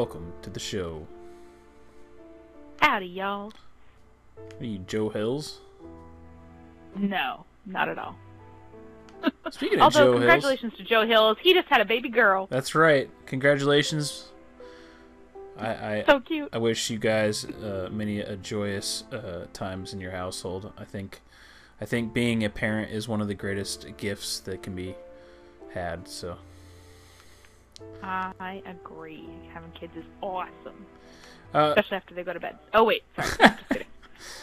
welcome to the show. Howdy, y'all. Are you Joe Hills? No, not at all. Speaking of Although, Joe Hills, congratulations to Joe Hills. He just had a baby girl. that's right. Congratulations. So cute. I wish you guys many joyous times in your household. I think being a parent is one of the greatest gifts that can be had. So I agree. Having kids is awesome. Uh, Especially after they go to bed. Oh, wait. Sorry. Just kidding.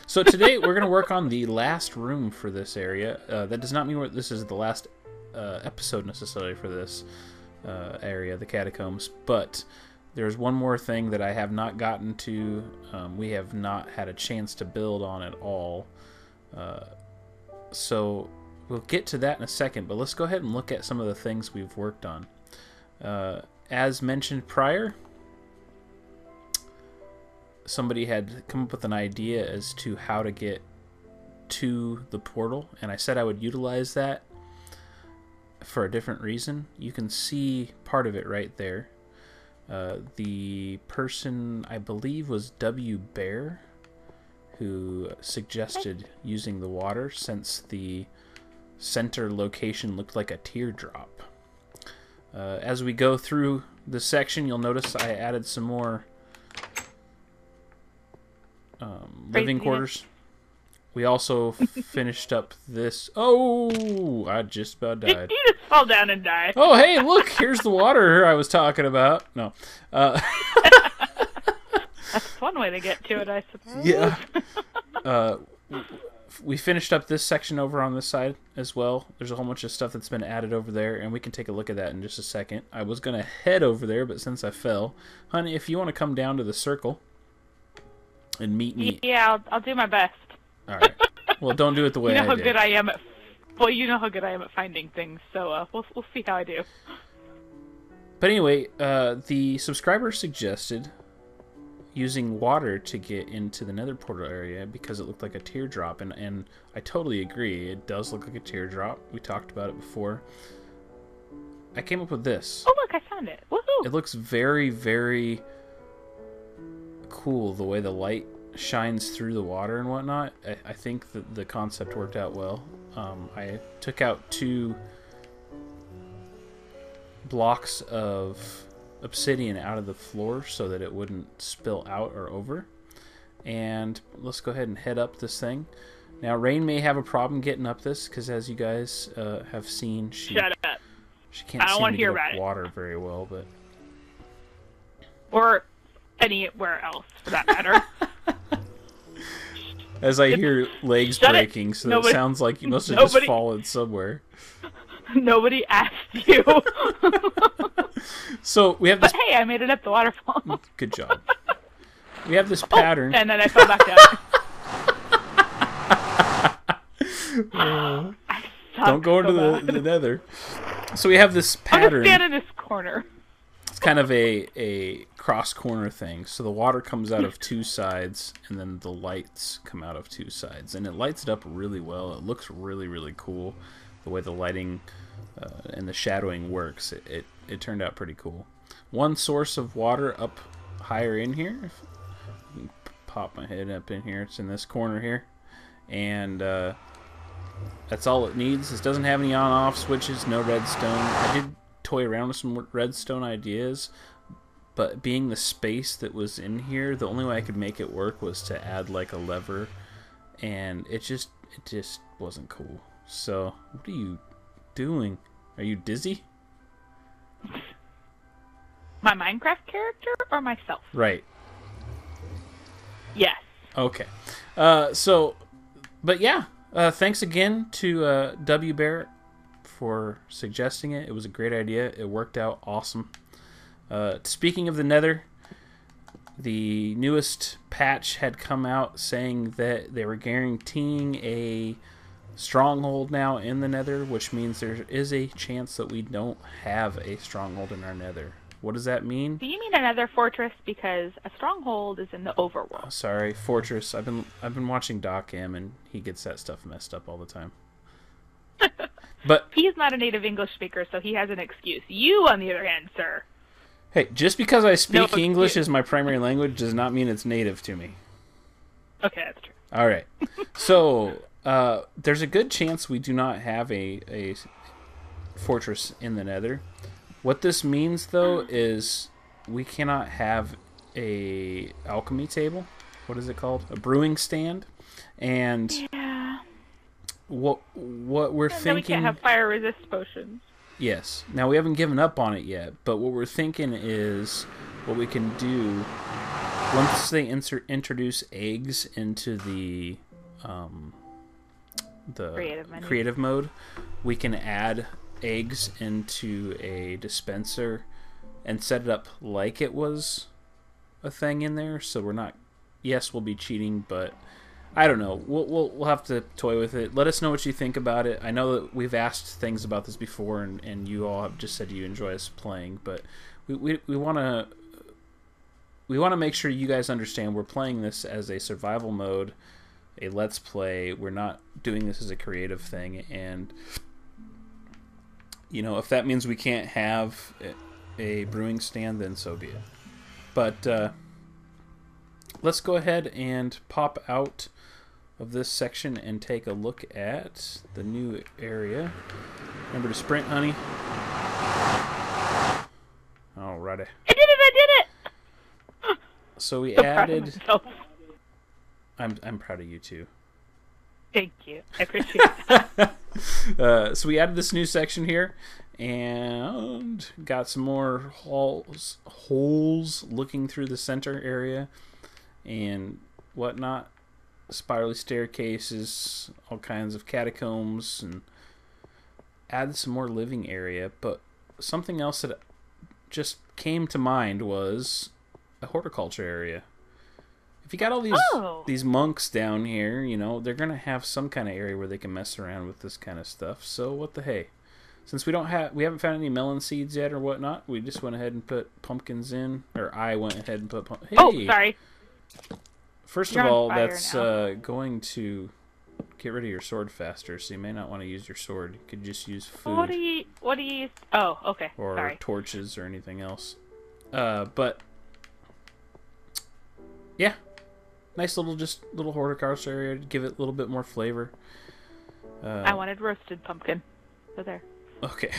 So today we're going to work on the last room for this area. That does not mean this is the last episode necessarily for this area, the catacombs. But there's one more thing that I have not gotten to. We have not had a chance to build on at all. So we'll get to that in a second. But let's go ahead and look at some of the things we've worked on. As mentioned prior, somebody had come up with an idea as to how to get to the portal, and I said I would utilize that for a different reason. You can see part of it right there. The person, I believe, was W. Bear, who suggested using the water since the center location looked like a teardrop. As we go through the section, you'll notice I added some more living quarters. We also finished up this. Oh, I just about died. You just fall down and die. Oh, hey, look, here's the water I was talking about. No. That's one way to get to it, I suppose. Yeah. We finished up this section over on this side as well. There's a whole bunch of stuff that's been added over there, and we can take a look at that in just a second. I was going to head over there, but since I fell, honey, if you want to come down to the circle and meet me. Yeah, I'll do my best. All right. Well, don't do it the way You know I how did. good I am at. Well, you know how good I am at finding things, so we'll see how I do. But anyway, the subscriber suggested using water to get into the nether portal area because it looked like a teardrop, and I totally agree. It does look like a teardrop. We talked about it before. I came up with this. Oh, look, I found it. Woohoo! It looks very, very cool the way the light shines through the water and whatnot. I think that the concept worked out well. I took out 2 blocks of obsidian out of the floor so that it wouldn't spill out or over. And let's go ahead and head up this thing. Now, Rain may have a problem getting up this because, as you guys have seen, Shut up. she can't I don't seem wanna to hear get up about it. water very well. But Or anywhere else, for that matter. as I hear legs Shut it. breaking, so Nobody- it sounds like you must have just nobody- fallen somewhere. Nobody asked you. So we have this. But hey, I made it up the waterfall. Good job. We have this pattern. And then I fell back down. I suck Don't go so into bad. the nether. So we have this I'm gonna pattern. stand in this corner. It's kind of a cross corner thing. So the water comes out of 2 sides, and then the lights come out of 2 sides, and it lights it up really well. It looks really, really cool. The way the lighting and the shadowing works, it turned out pretty cool. One source of water up higher in here. If I can pop my head up in here. It's in this corner here, and that's all it needs. This doesn't have any on-off switches, no redstone. I did toy around with some redstone ideas, but being the space that was in here, the only way I could make it work was to add like a lever, and it just wasn't cool. So, what are you doing? Are you dizzy? My Minecraft character or myself? Right. Yes. Okay. But yeah, thanks again to W. Bear for suggesting it. It was a great idea. It worked out awesome. Speaking of the nether, the newest patch had come out saying that they were guaranteeing a stronghold now in the nether, which means there is a chance that we don't have a stronghold in our nether. What does that mean? Do you mean another fortress? Because a stronghold is in the overworld. Sorry, fortress. I've been watching Doc M, and he gets that stuff messed up all the time. But He's not a native English speaker, so he has an excuse. You, on the other hand, sir. Hey, just because I speak No, English you- as my primary language does not mean it's native to me. Okay, that's true. All right. So, there's a good chance we do not have a fortress in the Nether. What this means, though, is we cannot have a alchemy table. What is it called? A brewing stand. And Yeah. what we're And then thinking... we can't have fire resist potions. Yes. Now, we haven't given up on it yet, but what we're thinking is what we can do once they introduce eggs into the creative mode, we can add eggs into a dispenser and set it up like it was a thing in there. So we're not. Yes, we'll be cheating, but I don't know. We'll have to toy with it. Let us know what you think about it. I know that we've asked things about this before, and you all have just said you enjoy us playing, but we want to make sure you guys understand we're playing this as a survival mode, a let's play. We're not doing this as a creative thing, and you know, if that means we can't have a brewing stand, then so be it. But let's go ahead and pop out of this section and take a look at the new area. Remember to sprint, honey. Alrighty. I did it! So we So proud of added. myself. I'm proud of you too. Thank you. I appreciate that. So we added this new section here, and got some more holes looking through the center area and whatnot. Spirally staircases, all kinds of catacombs, and added some more living area. But something else that just came to mind was a horticulture area. If you got all these monks down here, you know, they're gonna have some kind of area where they can mess around with this kind of stuff. So what the hey? Since we haven't found any melon seeds yet or whatnot, we just went ahead and put pumpkins in, or I went ahead and put pumpkins. Hey, Oh, sorry. First You're of on all, fire that's now. going to get rid of your sword faster, so you may not want to use your sword. You could just use food What do you use? Oh, okay. or Sorry. torches or anything else. But yeah, nice little horticulture area to give it a little bit more flavor. I wanted roasted pumpkin. So there. Okay.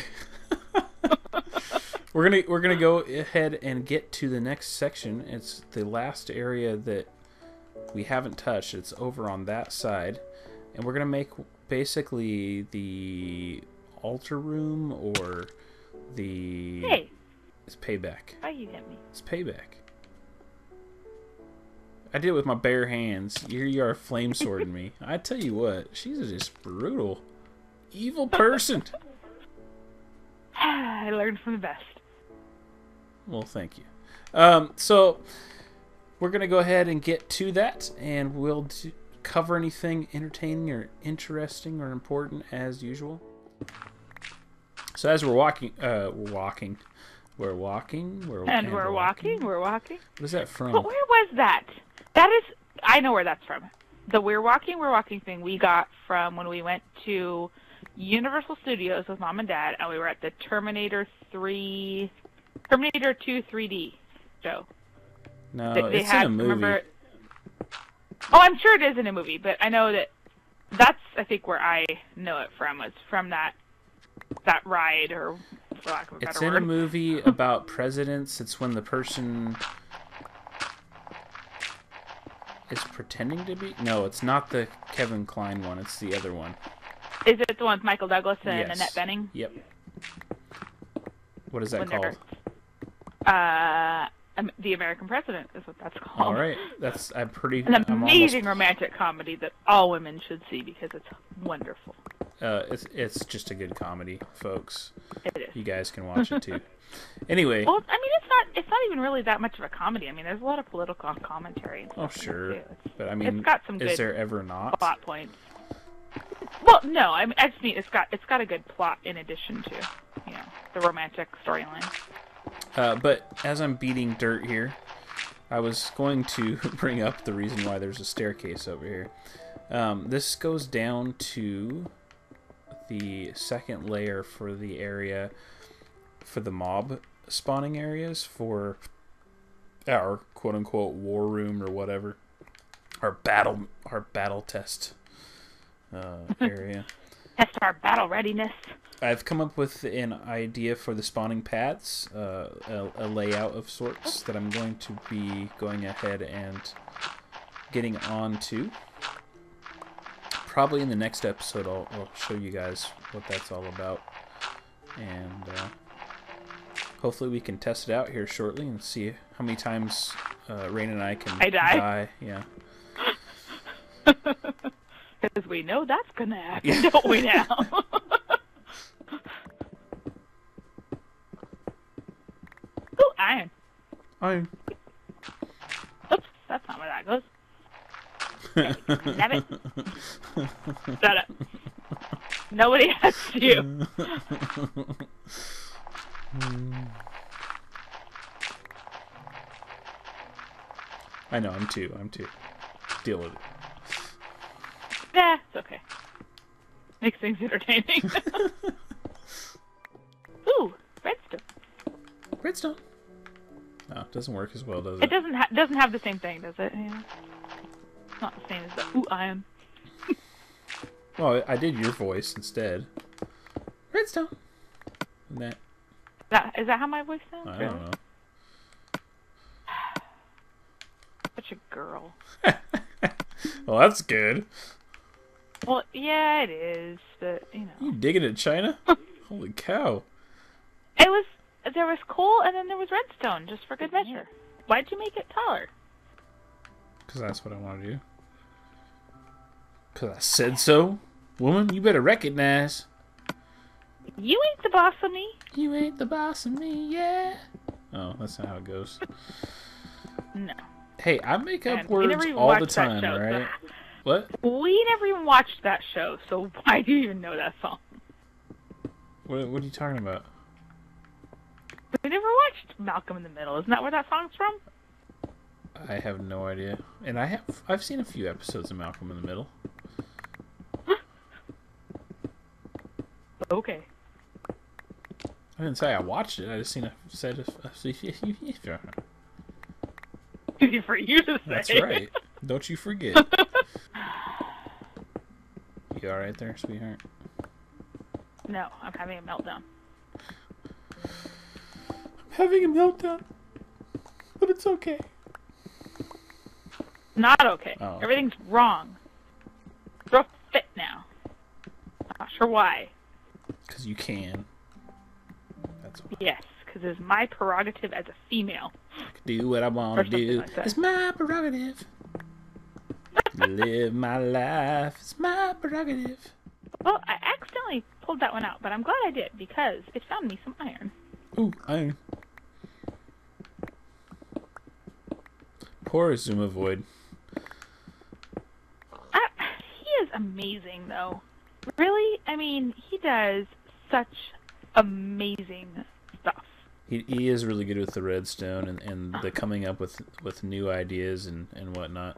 We're gonna go ahead and get to the next section. It's the last area that we haven't touched. It's over on that side, and we're gonna make basically the altar room or the. Hey. It's payback. How you get me? It's payback. I did it with my bare hands. Here you are, flame swording me. I tell you what, she's just brutal, evil person. I learned from the best. Well, thank you. So we're gonna go ahead and get to that, and we'll cover anything entertaining or interesting or important as usual. So as we're walking. We're walking. What is that from? where was that? That is, I know where that's from. The we're walking thing we got from when we went to Universal Studios with Mom and Dad, and we were at the Terminator 2 3D show. No, They it's had, in a movie. remember, oh, I'm sure it is in a movie, but I know that's I think where I know it from. Was from that ride, or for lack of a better It's word. in a movie about presidents. It's when the person is pretending to be. No, it's not the Kevin Kline one. It's the other one. Is it the one with Michael Douglas and Yes. Annette Bening? Yep. What is that When called? The American President is what that's called. All right, I'm pretty. An I'm amazing romantic comedy that all women should see because it's wonderful. It's just a good comedy, folks. It is. You guys can watch it too. Anyway. Well, I mean, it's not even really that much of a comedy. I mean, there's a lot of political commentary and Oh stuff in sure, it, too. but I mean, it's got some is good there ever not? plot points. Well, no, I just mean it's got a good plot in addition to, the romantic storyline. But as I'm beating dirt here, I was going to bring up the reason why there's a staircase over here. This goes down to the second layer for the area for the mob spawning areas for our quote unquote war room or whatever. Our battle test area. Test our battle readiness. I've come up with an idea for the spawning paths, a layout of sorts that I'm going to be going ahead and getting on to. Probably in the next episode I'll show you guys what that's all about. And hopefully we can test it out here shortly and see how many times Rain and I can die. Yeah. Because we know that's going to happen, don't we now? Ooh, iron. Iron. Oops, that's not where that goes. Damn it. Shut up. Nobody has you. I know, I'm two. Deal with it. Yeah, it's okay. Makes things entertaining. Ooh, redstone. Redstone. No, it doesn't work as well, does it? It doesn't have the same thing, does it? Yeah. It's not the same as the ooh iron. Well, I did your voice instead. Redstone. And Is that how my voice sounds? I don't know. Such a girl. Well, that's good. Well, yeah, it is, but You digging it, China? Holy cow! There was coal and then there was redstone, just for good measure. Why'd you make it taller? Because that's what I want to do. Because I said so. Woman, you better recognize. You ain't the boss of me. You ain't the boss of me, yeah. Oh, that's not how it goes. No. Hey, I make up And words all the time, show, right? What? We never even watched that show, so why do you even know that song? What are you talking about? We never watched Malcolm in the Middle. Isn't that where that song's from? I have no idea. And I've seen a few episodes of Malcolm in the Middle. Okay. I didn't say I watched it. I just said Easy for you to say. That's right. Don't you forget. You all right there, sweetheart? No, I'm having a meltdown. I'm having a meltdown, but it's okay. Not okay. Oh. Everything's wrong. Throw a fit now. I'm not sure why. Because you can. That's why. Yes, because it's my prerogative as a female. I can do what I want to do. Like that. It's my prerogative. Live my life. It's my prerogative. Well, I accidentally pulled that one out, but I'm glad I did because it found me some iron. Ooh, iron. Poor Zuma Void. He is amazing, though. Really? I mean, he does such amazing stuff. He is really good with the redstone and the coming up with new ideas and whatnot.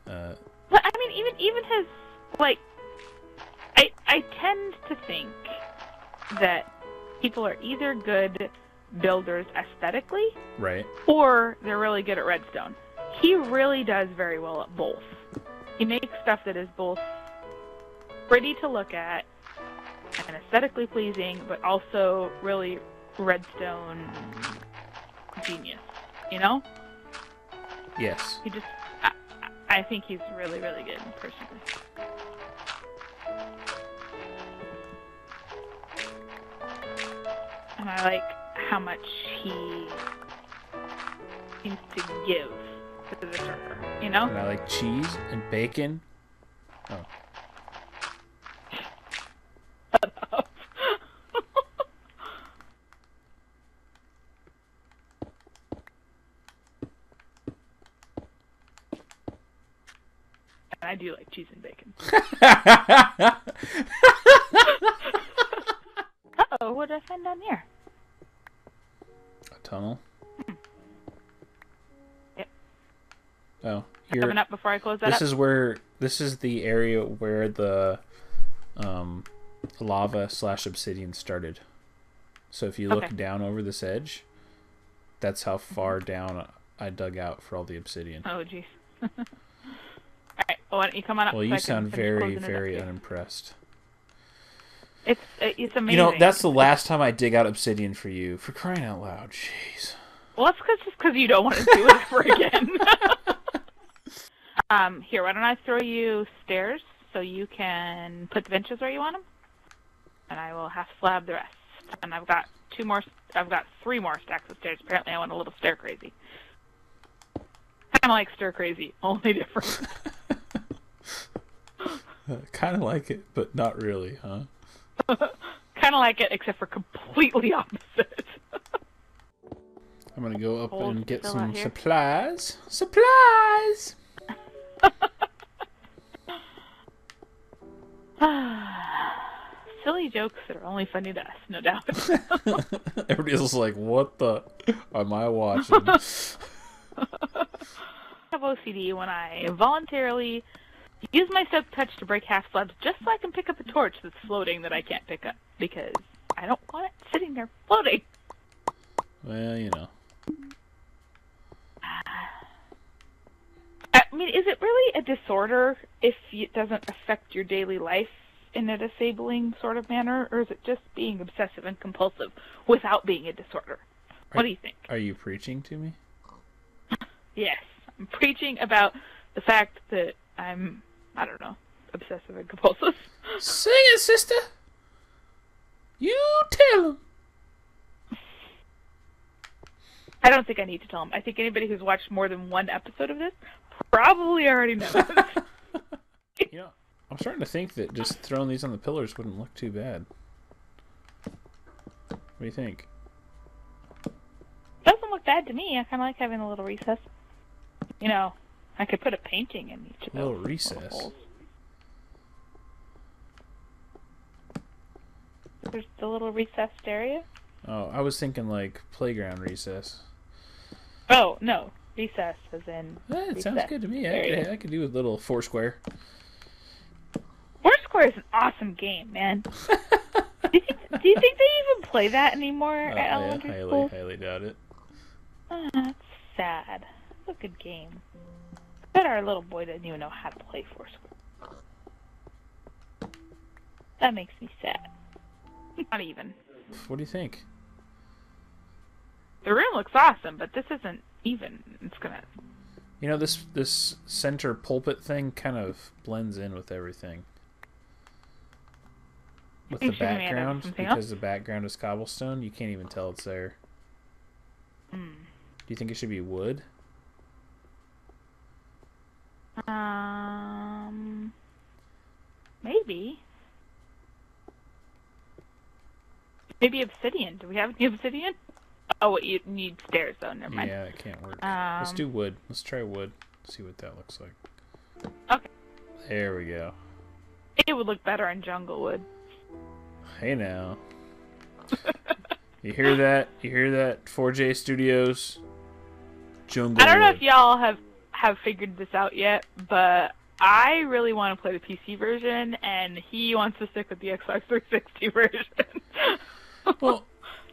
But I mean, even his I tend to think that people are either good builders aesthetically, Right. or they're really good at redstone. He really does very well at both. He makes stuff that is both pretty to look at and aesthetically pleasing, but also really redstone genius. You know? Yes. He just, I think he's really, really good, personally. And I like how much he seems to give to the server, you know? And I like cheese and bacon. Oh. I do like cheese and bacon. Uh-oh, what did I find down here? A tunnel. Yep. Oh, Coming up before I close that this up? this is the area where the lava / obsidian started. So if you look Okay. down over this edge, that's how far down I dug out for all the obsidian. Oh, jeez. Alright, well, why don't you come on up Well, so you I can sound finish very, closing it up very here. unimpressed. It's amazing. You know, that's the last time I dig out obsidian for you. For crying out loud, jeez. Well, that's just because you don't want to do it ever again. Here, why don't I throw you stairs so you can put the benches where you want them, and I will half slab the rest. And I've got 3 more stacks of stairs. Apparently, I went a little stair crazy. Kind of like stir crazy, only different. Kind of like it, but not really, huh? Kind of like it, except for completely opposite. I'm gonna go up Hold and get still some out here. supplies. Supplies! Silly jokes that are only funny to us, no doubt. Everybody's just like, what the am I watching? I have OCD when I voluntarily use my silk touch to break half slabs just so I can pick up a torch that's floating that I can't pick up because I don't want it sitting there floating. Well, you know. I mean, is it really a disorder if it doesn't affect your daily life in a disabling sort of manner, or is it just being obsessive and compulsive without being a disorder? What do you think? Are you preaching to me? Yes, I'm preaching about the fact that I'm, I don't know, obsessive and compulsive. Sing it, sister! You tell him! I don't think I need to tell him. I think anybody who's watched more than one episode of this probably already knows. You know, I'm starting to think that just throwing these on the pillars wouldn't look too bad. What do you think? Doesn't look bad to me. I kind of like having a little recess. You know, I could put a painting in each of those. Little recess. Holes. There's the little recessed area. Oh, I was thinking like playground recess. Oh, no. Recess as in It sounds recess good to me. area. I could do a little Foursquare. Foursquare is an awesome game, man. do you think they even play that anymore at Yeah, elementary school? highly doubt it. Oh, that's sad. It's a good game. I bet our little boy doesn't even know how to play Foursquare. That makes me sad. Not even. What do you think? The room looks awesome, but this isn't even. It's gonna... You know, this center pulpit thing kind of blends in with everything. With the Think she's made of background, something because else? the background is cobblestone, you can't even tell it's there. Do you think it should be wood? Maybe. Maybe obsidian. Do we have any obsidian? Oh, wait, you need stairs, though. Never mind. Yeah, it can't work. Let's do wood. Let's try wood. See what that looks like. Okay. There we go. It would look better on jungle wood. Hey now. You hear that? You hear that? 4J Studios. Jungle I don't know wood. if y'all have figured this out yet, but I really want to play the PC version, and he wants to stick with the Xbox 360 version. Well,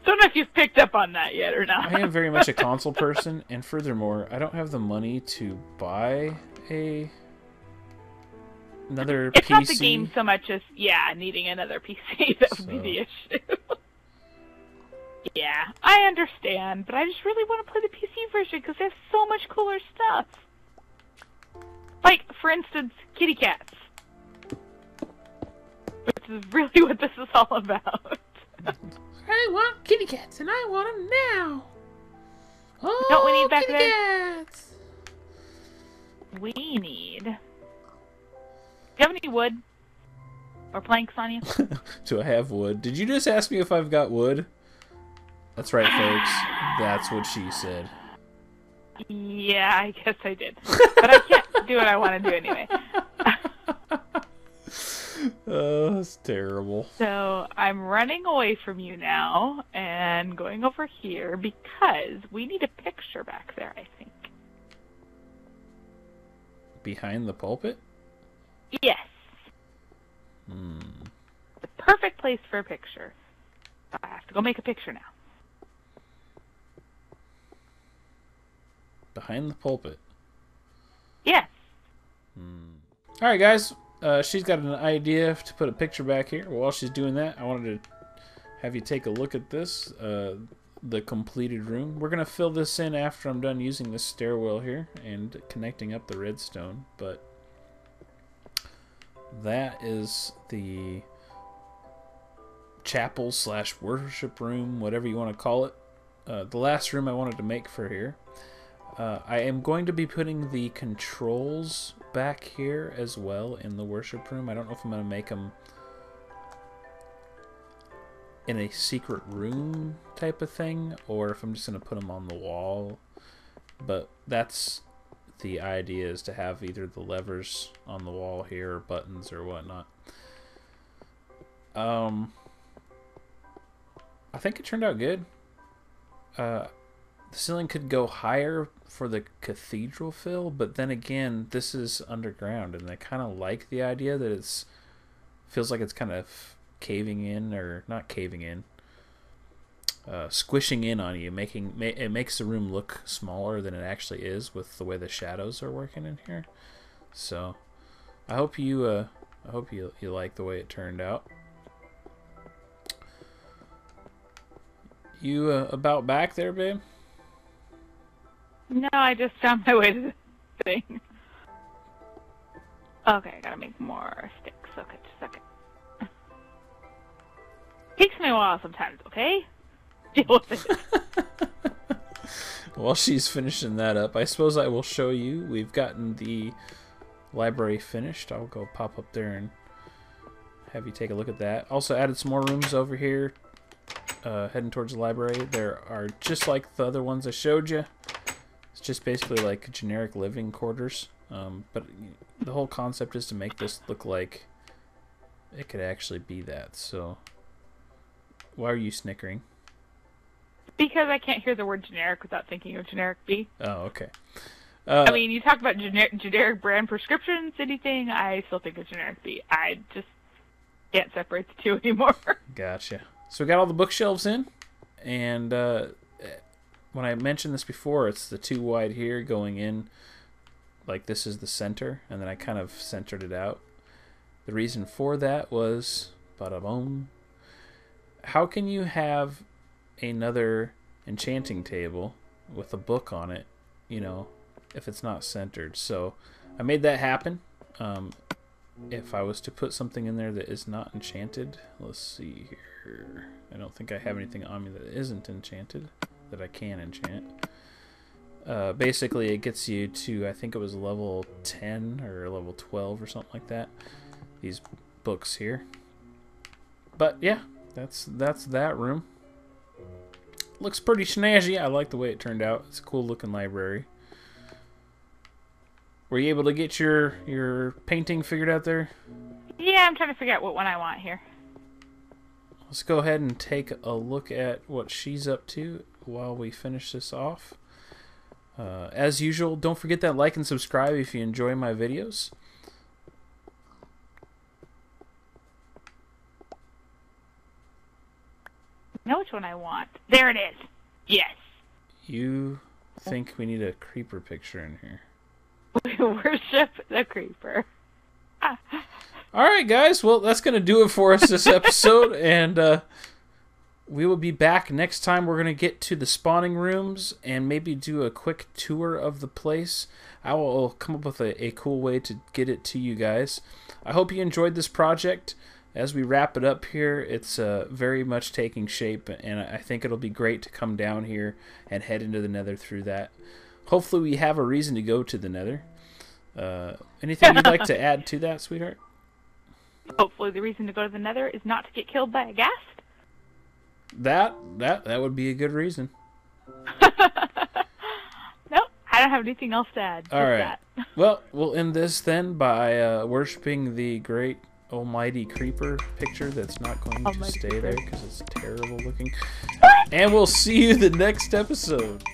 Don't know if you've picked up on that yet or not. I am very much a console person, and furthermore, I don't have the money to buy another It's PC. not the game so much as, needing another PC. That would be the issue. Yeah, I understand, but I just really want to play the PC version because they have so much cooler stuff. Like, for instance, kitty cats. Which is really what this is all about. I want kitty cats, and I want them now. Oh, Don't we need back kitty there? cats. We need... Do you have any wood? Or planks on you? Do I have wood? Did you just ask me if I've got wood? That's right, folks. That's what she said. Yeah, I guess I did. But I can't do what I want to do anyway. Oh, that's terrible. So I'm running away from you now and going over here because we need a picture back there, I think. Behind the pulpit? Yes. The perfect place for a picture. I have to go make a picture now. Behind the pulpit. Yes. All right, guys. She's got an idea to put a picture back here. While she's doing that, I wanted to have you take a look at this, the completed room. We're going to fill this in after I'm done using this stairwell here and connecting up the redstone, but that is the chapel / worship room, whatever you want to call it. The last room I wanted to make for here. I am going to be putting the controls back here as well in the worship room. I don't know if I'm going to make them in a secret room type of thing, or if I'm just going to put them on the wall. But that's the idea, is to have either the levers on the wall here or buttons or whatnot. I think it turned out good. The ceiling could go higher for the cathedral fill, but then again, this is underground, and I kind of like the idea that it's feels like it's kind of caving in, or not caving in, squishing in on you, it makes the room look smaller than it actually is with the way the shadows are working in here. So I hope you like the way it turned out. You about back there, babe? No, I just found my way to the thing. Okay, I gotta make more sticks. Okay, just a second. Takes me a while sometimes, okay? Deal with it. While she's finishing that up, I suppose I will show you. We've gotten the library finished. I'll go pop up there and have you take a look at that. Also added some more rooms over here, heading towards the library. There are, just like the other ones I showed you, it's just basically like generic living quarters. But the whole concept is to make this look like it could actually be that. So why are you snickering? Because I can't hear the word generic without thinking of generic B. Oh, okay. I mean, you talk about generic brand prescriptions, anything, I still think of generic B. I just can't separate the two anymore. Gotcha. So we got all the bookshelves in, and when I mentioned this before, it's the two wide here going in, like this is the center, and then I kind of centered it out. The reason for that was, bada-boom, how can you have another enchanting table with a book on it, you know, if it's not centered? So I made that happen. If I was to put something in there that is not enchanted, let's see here. I don't think I have anything on me that isn't enchanted, that I can enchant. Basically, it gets you to, I think it was level 10 or level 12 or something like that. These books here. But yeah, that's that room. Looks pretty snazzy. I like the way it turned out. It's a cool looking library. Were you able to get your painting figured out there? Yeah, I'm trying to figure out what one I want here. Let's go ahead and take a look at what she's up to while we finish this off. As usual, don't forget that like and subscribe if you enjoy my videos. I know which one I want. There it is. Yes. You think we need a creeper picture in here? We worship the creeper. Alright guys, well that's going to do it for us this episode, and we will be back next time. We're going to get to the spawning rooms and maybe do a quick tour of the place. I will come up with a cool way to get it to you guys. I hope you enjoyed this project. As we wrap it up here, it's very much taking shape, and I think it'll be great to come down here and head into the Nether through that. Hopefully we have a reason to go to the Nether. Anything you'd like to add to that, sweetheart? Hopefully the reason to go to the Nether is not to get killed by a ghast. That would be a good reason. Nope, I don't have anything else to add. All right. Well, we'll end this then by worshiping the great almighty creeper picture that's not going to stay there because it's terrible looking. And we'll see you the next episode.